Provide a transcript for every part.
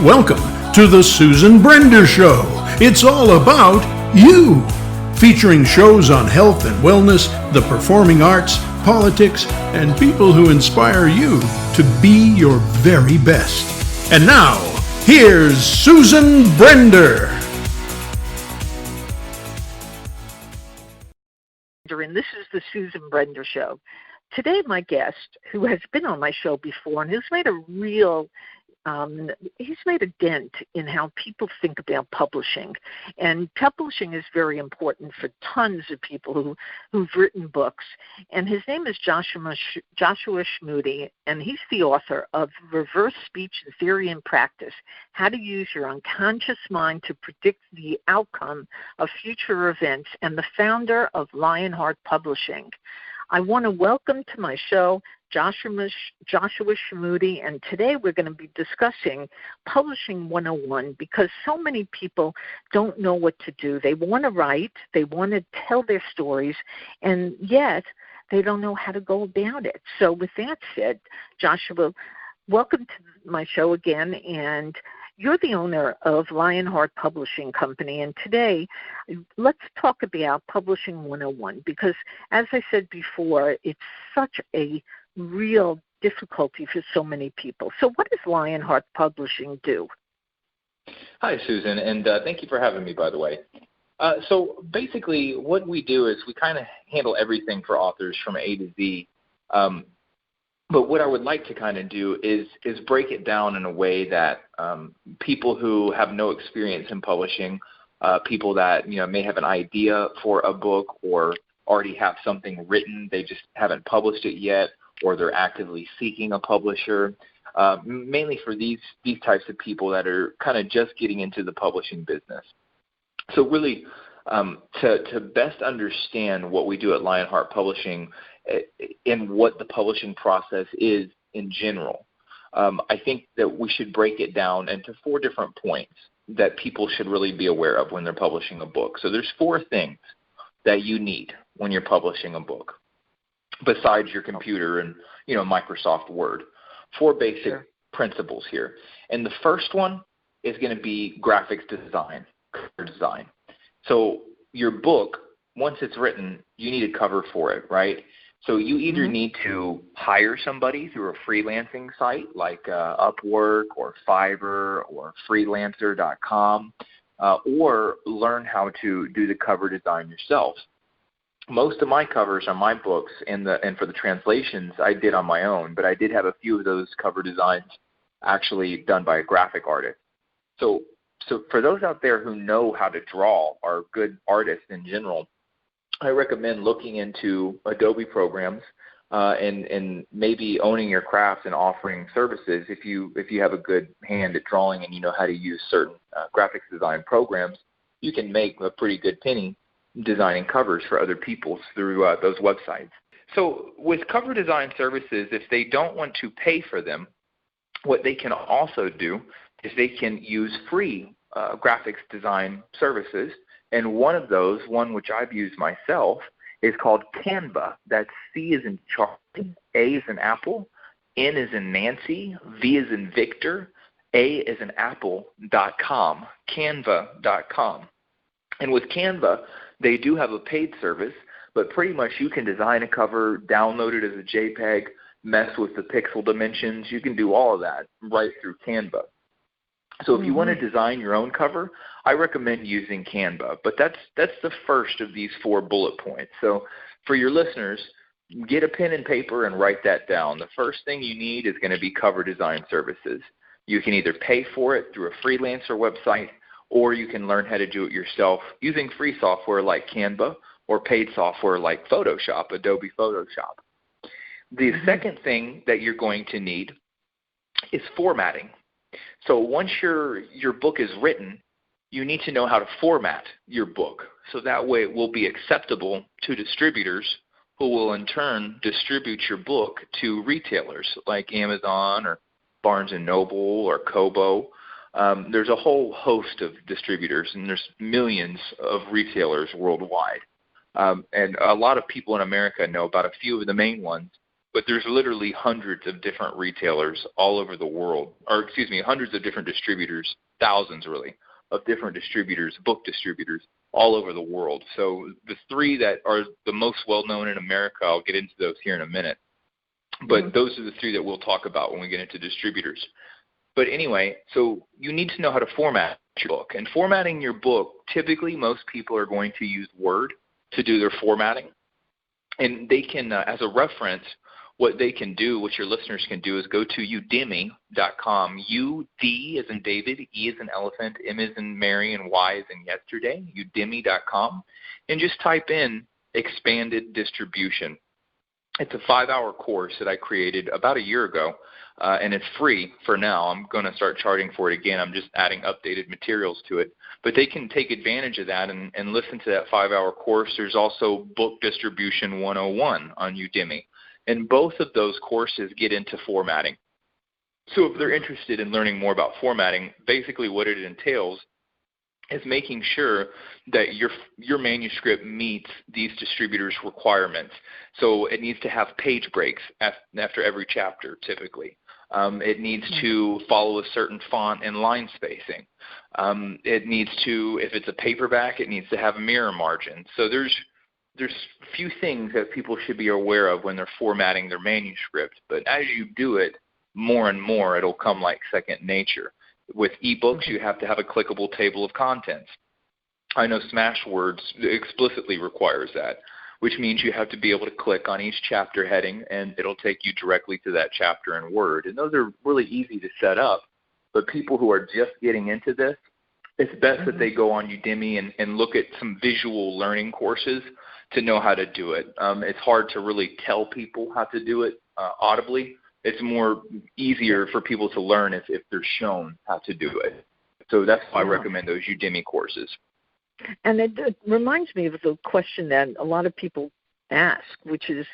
Welcome to the Susan Brender Show. It's all about you. Featuring shows on health and wellness, the performing arts, politics, and people who inspire you to be your very best. And now, here's Susan Brender. And this is the Susan Brender Show. Today, my guest, who has been on my show before and has made he's made a dent in how people think about publishing. And publishing is very important for tons of people who've written books. And his name is Joshua Schmude, and he's the author of Reverse Speech in Theory and Practice, How to Use Your Unconscious Mind to Predict the Outcome of Future Events, and the founder of Lionheart Publishing. I want to welcome to my show Joshua Schmude, and today we're going to be discussing Publishing 101 because so many people don't know what to do. They want to write, they want to tell their stories, and yet they don't know how to go about it. So with that said, Joshua, welcome to my show again, and you're the owner of Lionheart Publishing Company, and today let's talk about Publishing 101 because, as I said before, it's such a real difficulty for so many people. So what does Lionheart Publishing do? Hi, Susan, and thank you for having me, by the way. So basically what we do is we kind of handle everything for authors from A to Z. But what I would like to kind of do is break it down in a way that people who have no experience in publishing, people that may have an idea for a book or already have something written, they just haven't published it yet, or they're actively seeking a publisher, mainly for these types of people that are kind of just getting into the publishing business. So really, to best understand what we do at Lionheart Publishing and what the publishing process is in general, I think that we should break it down into 4 different points that people should really be aware of when they're publishing a book. So there's 4 things that you need when you're publishing a book, besides your computer and Microsoft Word. 4 basic principles here. And the first one is going to be graphics design, cover design. So your book, once it's written, you need a cover for it, right? So you either need to hire somebody through a freelancing site like Upwork or Fiverr or freelancer.com, or learn how to do the cover design yourself. Most of my covers on my books and for the translations I did on my own, but I did have a few of those cover designs actually done by a graphic artist. So for those out there who know how to draw, are good artists in general, I recommend looking into Adobe programs and maybe owning your craft and offering services. If you have a good hand at drawing and you know how to use certain graphics design programs, you can make a pretty good penny designing covers for other people through those websites. So with cover design services, if they don't want to pay for them, what they can also do is they can use free graphics design services. And one of those, one which I've used myself, is called Canva. That's C as in Charlie, A as in Apple, N as in Nancy, V as in Victor, A as in Apple.com, Canva.com. And with Canva, they do have a paid service, but pretty much you can design a cover, download it as a JPEG, mess with the pixel dimensions. You can do all of that right through Canva. So if you want to design your own cover, I recommend using Canva. But that's the first of these 4 bullet points. So for your listeners, get a pen and paper and write that down. The first thing you need is going to be cover design services. You can either pay for it through a freelancer website, or you can learn how to do it yourself using free software like Canva or paid software like Photoshop, Adobe Photoshop. The second thing that you're going to need is formatting. So once your book is written, you need to know how to format your book. So that way it will be acceptable to distributors who will in turn distribute your book to retailers like Amazon or Barnes & Noble or Kobo. There's a whole host of distributors, and there's millions of retailers worldwide. And a lot of people in America know about a few of the main ones, but there's literally hundreds of different retailers all over the world, or hundreds of different distributors, thousands really, of different distributors, book distributors all over the world. So the three that are the most well-known in America, I'll get into those here in a minute, but those are the three that we'll talk about when we get into distributors. But anyway, so you need to know how to format your book. And formatting your book, typically most people are going to use Word to do their formatting. And they can, as a reference, what they can do, what your listeners can do, is go to udemy.com, U-D as in David, E as in elephant, M as in Mary, and Y as in yesterday, udemy.com, and just type in expanded distribution. It's a 5-hour course that I created about a year ago, and it's free for now. I'm going to start charging for it again. I'm just adding updated materials to it. But they can take advantage of that and listen to that 5-hour course. There's also Book Distribution 101 on Udemy. And both of those courses get into formatting. So if they're interested in learning more about formatting, basically what it entails is making sure that your manuscript meets these distributors' requirements. So it needs to have page breaks after every chapter, typically. It needs to follow a certain font and line spacing. It needs to, if it's a paperback, it needs to have a mirror margin. So there's few things that people should be aware of when they're formatting their manuscript. But as you do it more and more, it'll come like second nature. With ebooks, you have to have a clickable table of contents. I know Smashwords explicitly requires that, which means you have to be able to click on each chapter heading, and it'll take you directly to that chapter in Word. And those are really easy to set up, but people who are just getting into this, it's best that they go on Udemy and look at some visual learning courses to know how to do it. It's hard to really tell people how to do it audibly. It's more easier for people to learn if they're shown how to do it. So that's why I recommend those Udemy courses. And it reminds me of the question that a lot of people ask, which is,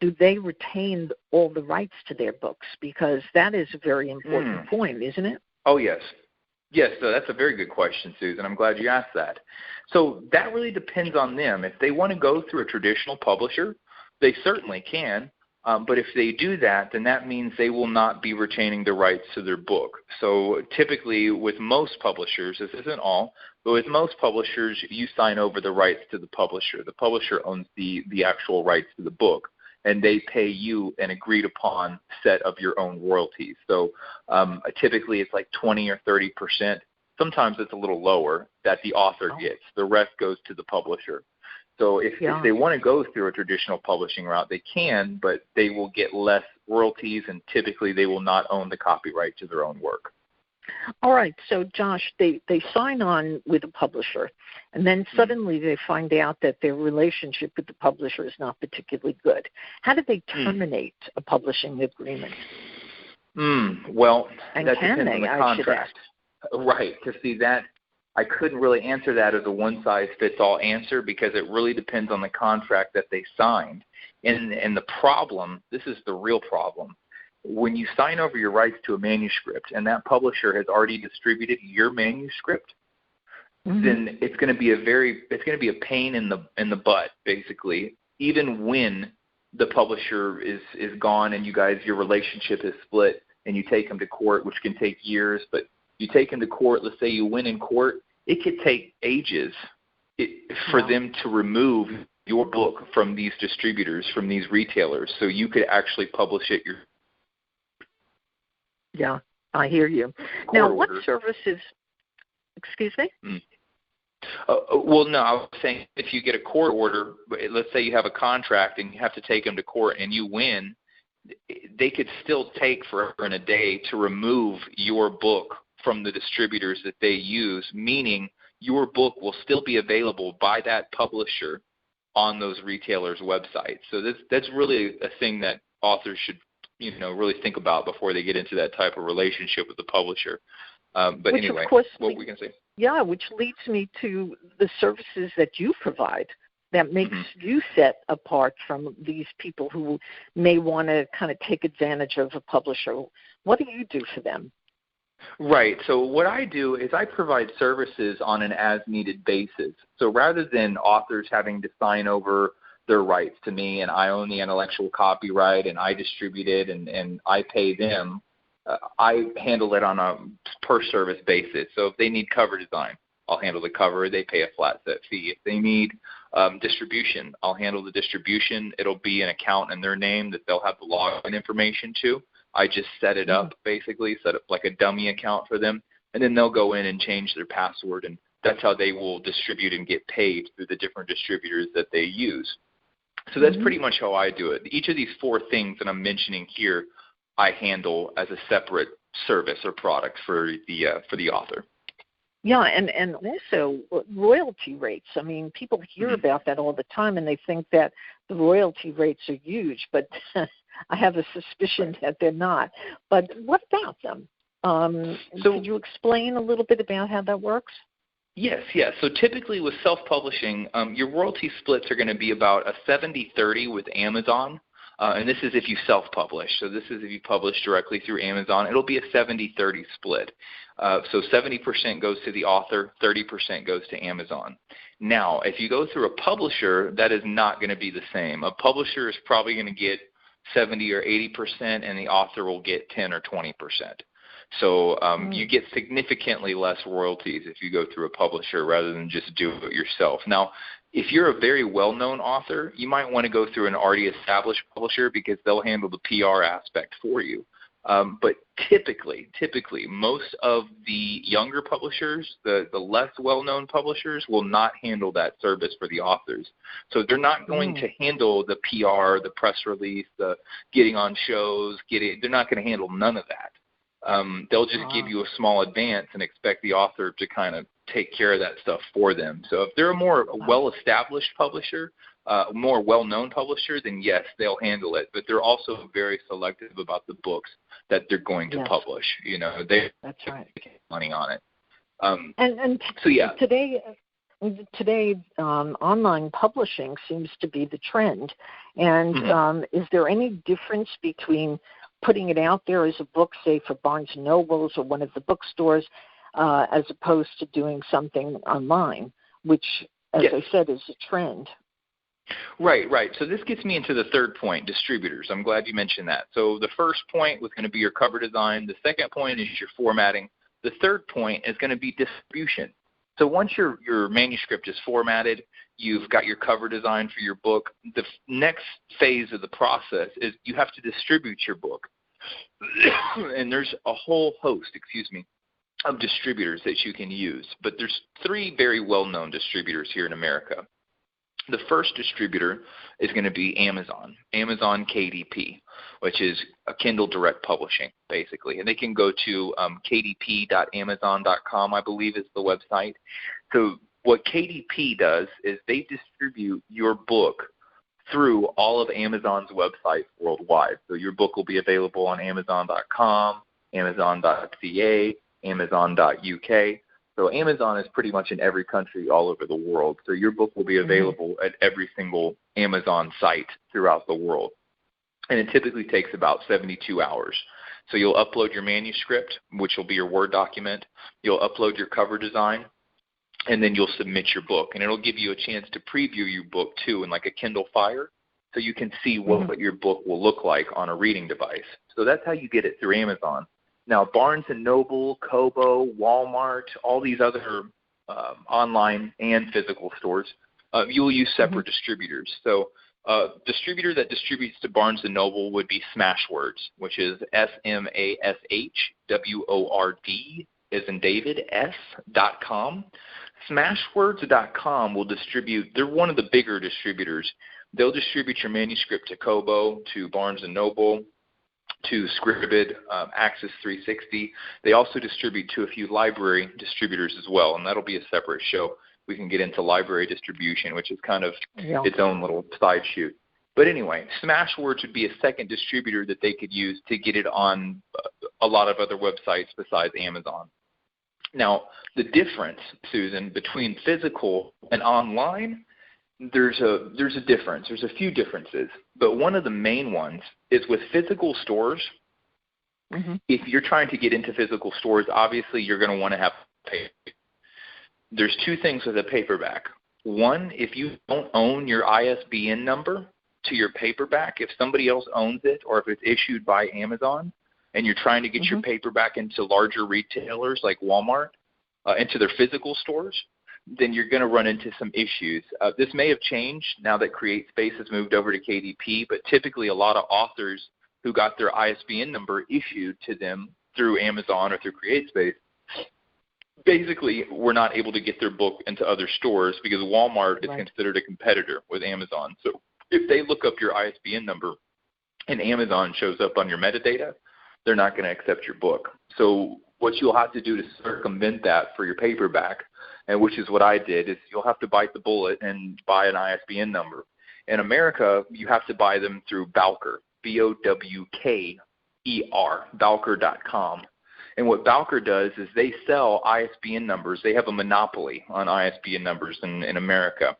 do they retain all the rights to their books? Because that is a very important point, isn't it? Oh, yes. Yes, so that's a very good question, Susan. I'm glad you asked that. So that really depends on them. If they want to go through a traditional publisher, they certainly can. But if they do that, then that means they will not be retaining the rights to their book. So typically with most publishers, this isn't all, but with most publishers, you sign over the rights to the publisher. The publisher owns the actual rights to the book, and they pay you an agreed-upon set of your own royalties. So typically it's like 20 or 30%. Sometimes it's a little lower that the author gets. The rest goes to the publisher. So if they want to go through a traditional publishing route, they can, but they will get less royalties, and typically they will not own the copyright to their own work. All right. So, Josh, they sign on with a publisher, and then suddenly they find out that their relationship with the publisher is not particularly good. How do they terminate a publishing agreement? Well, and that can depends on the contract. Right. To see that, I couldn't really answer that as a one-size-fits-all answer because it really depends on the contract that they signed. And the problem, this is the real problem, when you sign over your rights to a manuscript and that publisher has already distributed your manuscript, then it's going to be a pain in the butt, basically, even when the publisher is gone and your relationship is split and you take them to court, which can take years, but you take them to court, let's say you win in court, it could take ages for them to remove your book from these distributors, from these retailers, so you could actually publish it yourself. Yeah, I hear you. Now, what services, excuse me? Well, no, I was saying if you get a court order, let's say you have a contract and you have to take them to court and you win, they could still take forever and a day to remove your book from the distributors that they use, meaning your book will still be available by that publisher on those retailers' websites. So that's really a thing that authors should really think about before they get into that type of relationship with the publisher. But which, anyway, of course, what were we going to say? Yeah, which leads me to the services that you provide that makes you set apart from these people who may want to kind of take advantage of a publisher. What do you do for them? Right. So what I do is I provide services on an as-needed basis. So rather than authors having to sign over their rights to me, and I own the intellectual copyright, and I distribute it, and I pay them. I handle it on a per-service basis. So if they need cover design, I'll handle the cover. They pay a flat set fee. If they need distribution, I'll handle the distribution. It'll be an account in their name that they'll have the login information to. I just set it up, basically, set up like a dummy account for them, and then they'll go in and change their password, and that's how they will distribute and get paid through the different distributors that they use. So that's pretty much how I do it. Each of these 4 things that I'm mentioning here, I handle as a separate service or product for the author. Yeah, and also royalty rates. I mean, people hear about that all the time, and they think that the royalty rates are huge, but I have a suspicion that they're not. But what about them? Could you explain a little bit about how that works? Yes. So typically with self-publishing, your royalty splits are going to be about a 70-30 with Amazon. And this is if you self-publish. So this is if you publish directly through Amazon. It'll be a 70-30 split. So 70% goes to the author, 30% goes to Amazon. Now, if you go through a publisher, that is not going to be the same. A publisher is probably going to get 70 or 80%, and the author will get 10 or 20%. So you get significantly less royalties if you go through a publisher rather than just do it yourself. Now, if you're a very well-known author, you might want to go through an already established publisher because they'll handle the PR aspect for you. But typically, most of the younger publishers, the less well-known publishers, will not handle that service for the authors. So they're not going to handle the PR, the press release, the getting on shows. They're not going to handle none of that. They'll just give you a small advance and expect the author to kind of take care of that stuff for them. So if they're a more well-established publisher, more well-known publisher, then yes, they'll handle it. But they're also very selective about the books that they're going to publish. You know, that's right. Money on it. So yeah, today, online publishing seems to be the trend. And is there any difference between putting it out there as a book, say for Barnes & Nobles or one of the bookstores, as opposed to doing something online, which, as I said, is a trend? Right. So this gets me into the third point, distributors. I'm glad you mentioned that. So the first point was going to be your cover design. The second point is your formatting. The third point is going to be distribution. So once your manuscript is formatted, you've got your cover design for your book, the next phase of the process is you have to distribute your book. And there's a whole host, of distributors that you can use. But there's 3 very well-known distributors here in America. The first distributor is going to be Amazon KDP, which is a Kindle Direct Publishing, basically. And they can go to kdp.amazon.com, I believe is the website. So what KDP does is they distribute your book through all of Amazon's websites worldwide. So your book will be available on Amazon.com, Amazon.ca, Amazon.uk. So Amazon is pretty much in every country all over the world. So your book will be available at every single Amazon site throughout the world. And it typically takes about 72 hours. So you'll upload your manuscript, which will be your Word document. You'll upload your cover design, and then you'll submit your book. And it'll give you a chance to preview your book, too, in like a Kindle Fire, so you can see what your book will look like on a reading device. So that's how you get it through Amazon. Now, Barnes & Noble, Kobo, Walmart, all these other online and physical stores, you will use separate distributors. So distributor that distributes to Barnes & Noble would be Smashwords, which is SMASHWORD, as in David, S.com. Smashwords.com will distribute. They're one of the bigger distributors. They'll distribute your manuscript to Kobo, to Barnes & Noble, to Scribd, Access 360. They also distribute to a few library distributors as well, and that'll be a separate show. We can get into library distribution, which is kind of its own little side shoot. But anyway, Smashwords would be a second distributor that they could use to get it on a lot of other websites besides Amazon. Now, the difference, Susan, between physical and online, there's a difference. There's a few differences, but one of the main ones is with physical stores. If you're trying to get into physical stores, obviously you're going to want to have paper. There's 2 things with a paperback. One, if you don't own your ISBN number to your paperback, if somebody else owns it or if it's issued by Amazon and you're trying to get your paperback into larger retailers like Walmart, into their physical stores, then you're going to run into some issues. This may have changed now that CreateSpace has moved over to KDP, but typically a lot of authors who got their ISBN number issued to them through Amazon or through CreateSpace basically were not able to get their book into other stores because Walmart is considered a competitor with Amazon. So if they look up your ISBN number and Amazon shows up on your metadata, they're not going to accept your book. So what you'll have to do to circumvent that for your paperback, and which is what I did, is you'll have to bite the bullet and buy an ISBN number. In America, you have to buy them through Bowker, Bowker, Bowker.com. And what Bowker does is they sell ISBN numbers. They have a monopoly on ISBN numbers in America.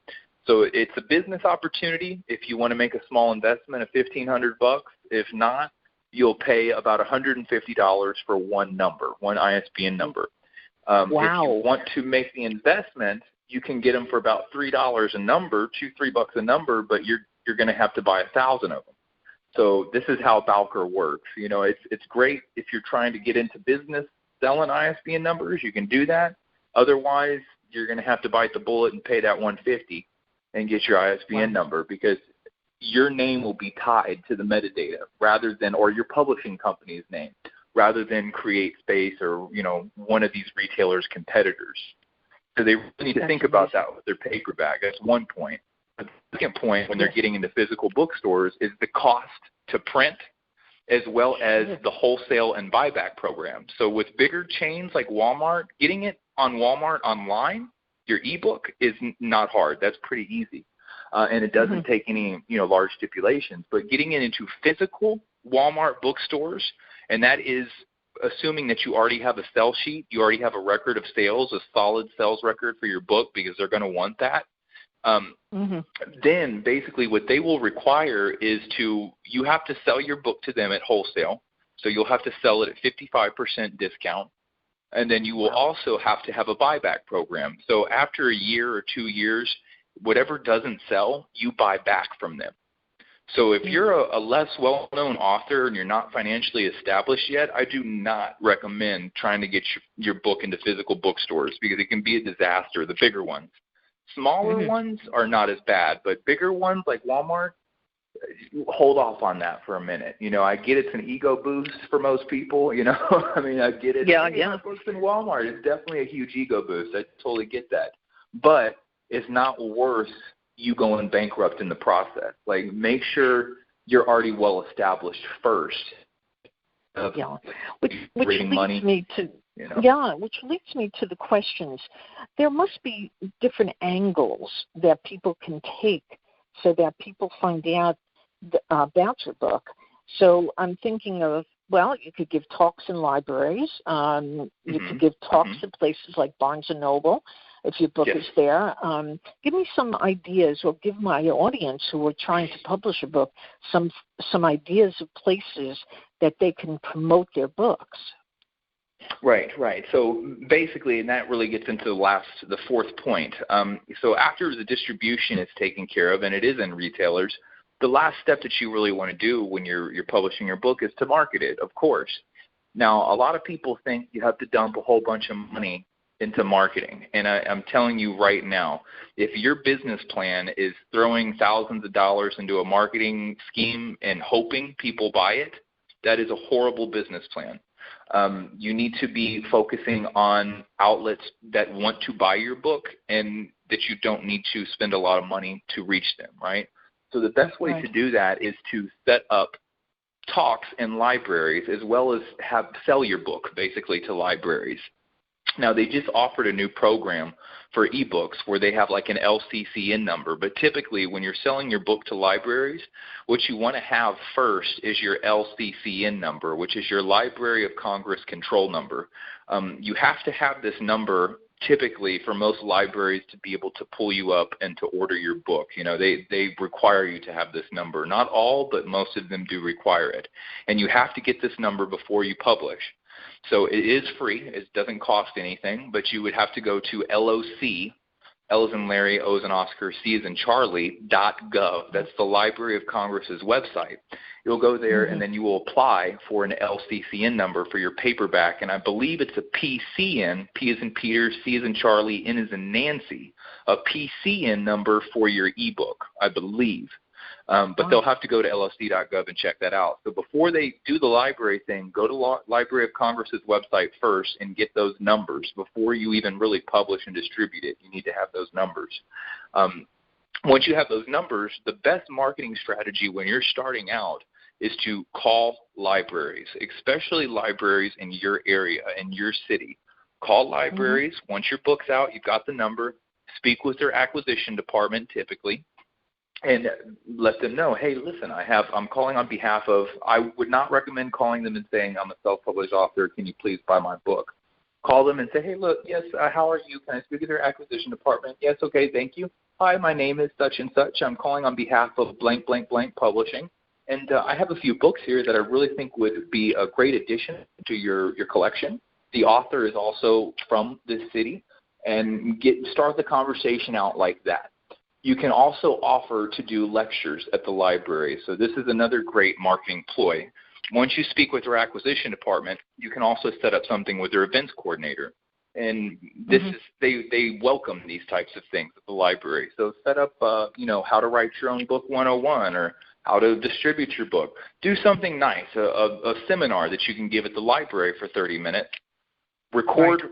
So it's a business opportunity if you want to make a small investment of $1,500. If not, you'll pay about $150 for one number, one ISBN number. If you want to make the investment, you can get them for about $3 a number, $2-3 a number, but you're going to have to buy 1,000 of them. So this is how Bowker works. You know, it's great if you're trying to get into business selling ISBN numbers. You can do that. Otherwise, you're going to have to bite the bullet and pay that $150 and get your ISBN number, because your name will be tied to the metadata rather than, or your publishing company's name, rather than CreateSpace or, you know, one of these retailers' competitors. So they really need to think about that with their paperback. That's one point. The second point, when they're getting into physical bookstores, is the cost to print as well as the wholesale and buyback program. So with bigger chains like Walmart, getting it on Walmart online, your ebook is not hard. That's pretty easy. And it doesn't take any, you know, large stipulations. But getting it into physical Walmart bookstores, and that is assuming that you already have a sell sheet, you already have a record of sales, a solid sales record for your book, because they're going to want that. Then basically what they will require is you have to sell your book to them at wholesale. So you'll have to sell it at 55% discount. And then you will also have to have a buyback program. So after a year or 2 years, whatever doesn't sell, you buy back from them. So if you're a less well-known author and you're not financially established yet, I do not recommend trying to get your book into physical bookstores, because it can be a disaster, the bigger ones. Smaller ones are not as bad, but bigger ones like Walmart, hold off on that for a minute. You know, I get it's an ego boost for most people, you know. I mean, I get it. My book's in Walmart. It's definitely a huge ego boost. I totally get that. But it's not worth you going bankrupt in the process. Like, make sure you're already well established first. Which leads me to which leads me to the questions. There must be different angles that people can take so that people find out about your book. So I'm thinking of, well, you could give talks in libraries. You could give talks in places like Barnes & Noble, if your book is there. Give me some ideas, or give my audience who are trying to publish a book some ideas of places that they can promote their books. Right. So basically, and that really gets into the fourth point. So after the distribution is taken care of, and it is in retailers, the last step that you really want to do when you're publishing your book is to market it, of course. Now, a lot of people think you have to dump a whole bunch of money into marketing. And I'm telling you right now, if your business plan is throwing thousands of dollars into a marketing scheme and hoping people buy it, that is a horrible business plan. You need to be focusing on outlets that want to buy your book and that you don't need to spend a lot of money to reach them, right? So the best way to do that is to set up talks in libraries, as well as sell your book basically to libraries. Now, they just offered a new program for ebooks where they have like an LCCN number. But typically, when you're selling your book to libraries, what you want to have first is your LCCN number, which is your Library of Congress control number. You have to have this number typically for most libraries to be able to pull you up and to order your book. You know, they require you to have this number. Not all, but most of them do require it. And you have to get this number before you publish. So it is free. It doesn't cost anything, but you would have to go to LOC, L as in Larry, O as in Oscar, C as in Charlie.gov. That's the Library of Congress's website. You'll go there, and then you will apply for an LCCN number for your paperback, and I believe it's a PCN, P as in Peter, C as in Charlie, N as in Nancy, a PCN number for your ebook, I believe. But they'll have to go to LSD.gov and check that out. So before they do the library thing, go to Library of Congress's website first and get those numbers. Before you even really publish and distribute it, you need to have those numbers. Once you have those numbers, the best marketing strategy when you're starting out is to call libraries, especially libraries in your area, in your city. Call libraries. Once your book's out, you've got the number. Speak with their acquisition department typically, and let them know, hey, listen, I'm calling on behalf of, I would not recommend calling them and saying, I'm a self-published author, can you please buy my book? Call them and say, hey, look, yes, how are you? Can I speak to their acquisition department? Yes, okay, thank you. Hi, my name is such and such. I'm calling on behalf of blank, blank, blank publishing. And I have a few books here that I really think would be a great addition to your collection. The author is also from this city, and start the conversation out like that. You can also offer to do lectures at the library. So this is another great marketing ploy. Once you speak with their acquisition department, you can also set up something with their events coordinator. And this is they welcome these types of things at the library. So set up, how to write your own book 101 or how to distribute your book. Do something nice, a seminar that you can give at the library for 30 minutes. Record,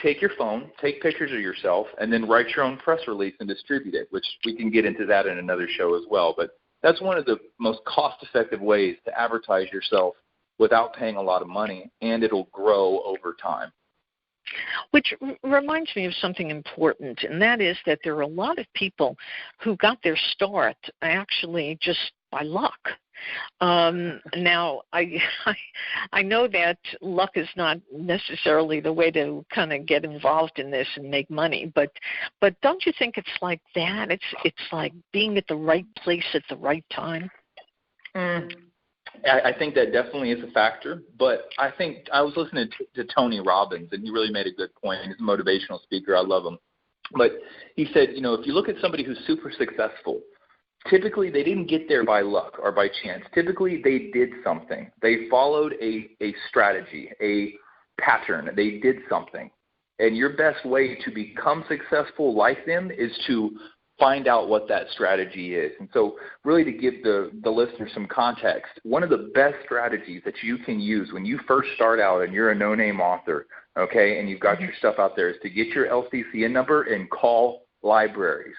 take your phone, take pictures of yourself, and then write your own press release and distribute it, which we can get into that in another show as well. But that's one of the most cost-effective ways to advertise yourself without paying a lot of money, and it'll grow over time. Which reminds me of something important, and that is that there are a lot of people who got their start actually just by luck. Now, I know that luck is not necessarily the way to kind of get involved in this and make money, but don't you think it's like that? It's like being at the right place at the right time. I think that definitely is a factor, but I think I was listening to Tony Robbins, and he really made a good point. He's a motivational speaker. I love him. But he said, if you look at somebody who's super successful, typically they didn't get there by luck or by chance. Typically they did something. They followed a strategy, a pattern. They did something. And your best way to become successful like them is to find out what that strategy is. And so really to give the listener some context, one of the best strategies that you can use when you first start out and you're a no-name author, okay, and you've got your stuff out there, is to get your LCCN number and call libraries.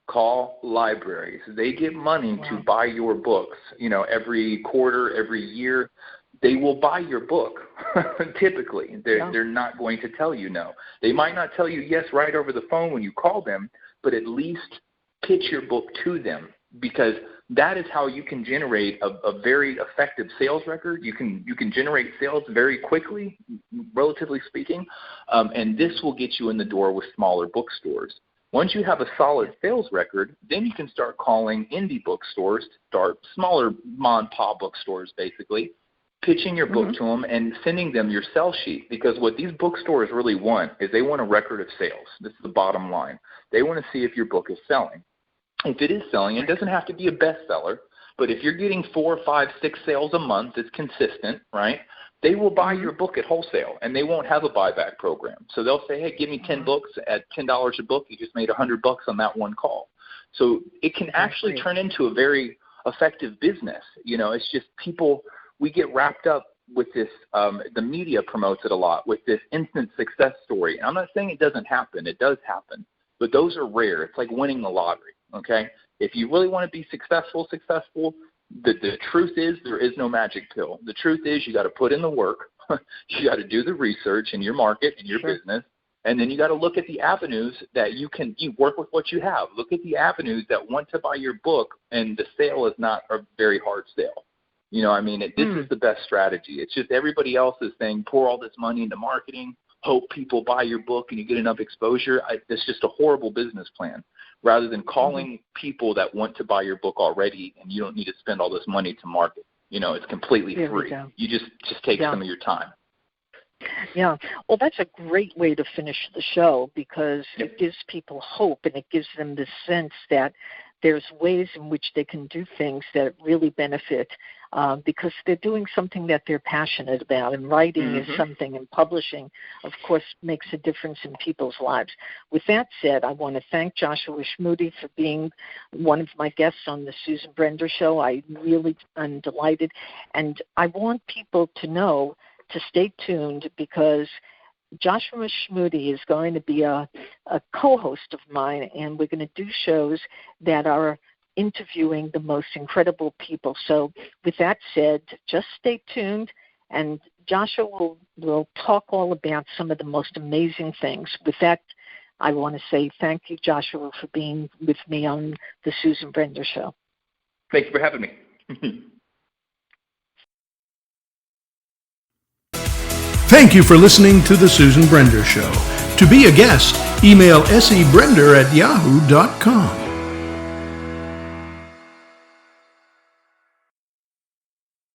Call libraries. They get money to buy your books, every quarter, every year. They will buy your book, typically. They're not going to tell you no. They might not tell you yes right over the phone when you call them, but at least pitch your book to them, because that is how you can generate a very effective sales record. You can generate sales very quickly, relatively speaking, and this will get you in the door with smaller bookstores. Once you have a solid sales record, then you can start calling indie bookstores, start smaller mom-and-pop bookstores basically, pitching your book to them and sending them your sell sheet, because what these bookstores really want is they want a record of sales. This is the bottom line. They want to see if your book is selling. If it is selling, it doesn't have to be a bestseller, but if you're getting 4, 5, 6 sales a month, it's consistent, right? They will buy your book at wholesale, and they won't have a buyback program. So they'll say, hey, give me 10 books at $10 a book. You just made $100 on that one call. So it can actually turn into a very effective business. It's just people, we get wrapped up with this, the media promotes it a lot, with this instant success story. And I'm not saying it doesn't happen. It does happen. But those are rare. It's like winning the lottery, okay? If you really want to be successful, the truth is there is no magic pill. The truth is you got to put in the work. You got to do the research in your market, in your business, and then you got to look at the avenues that you work with what you have. Look at the avenues that want to buy your book, and the sale is not a very hard sale. This is the best strategy. It's just everybody else is saying pour all this money into marketing, hope people buy your book and you get enough exposure. It's just a horrible business plan, rather than calling people that want to buy your book already, and you don't need to spend all this money to market. It's completely free. You just take some of your time. Yeah. Well, that's a great way to finish the show because it gives people hope and it gives them the sense that there's ways in which they can do things that really benefit because they're doing something that they're passionate about. And writing is something, and publishing, of course, makes a difference in people's lives. With that said, I want to thank Joshua Schmude for being one of my guests on the Susan Brender Show. I really am delighted. And I want people to know to stay tuned because Joshua Schmude is going to be a co-host of mine, and we're going to do shows that are interviewing the most incredible people. So with that said, just stay tuned, and Joshua will talk all about some of the most amazing things. With that, I want to say thank you, Joshua, for being with me on the Susan Brender Show. Thank you for having me. Thank you for listening to The Susan Brender Show. To be a guest, email sebrender@yahoo.com.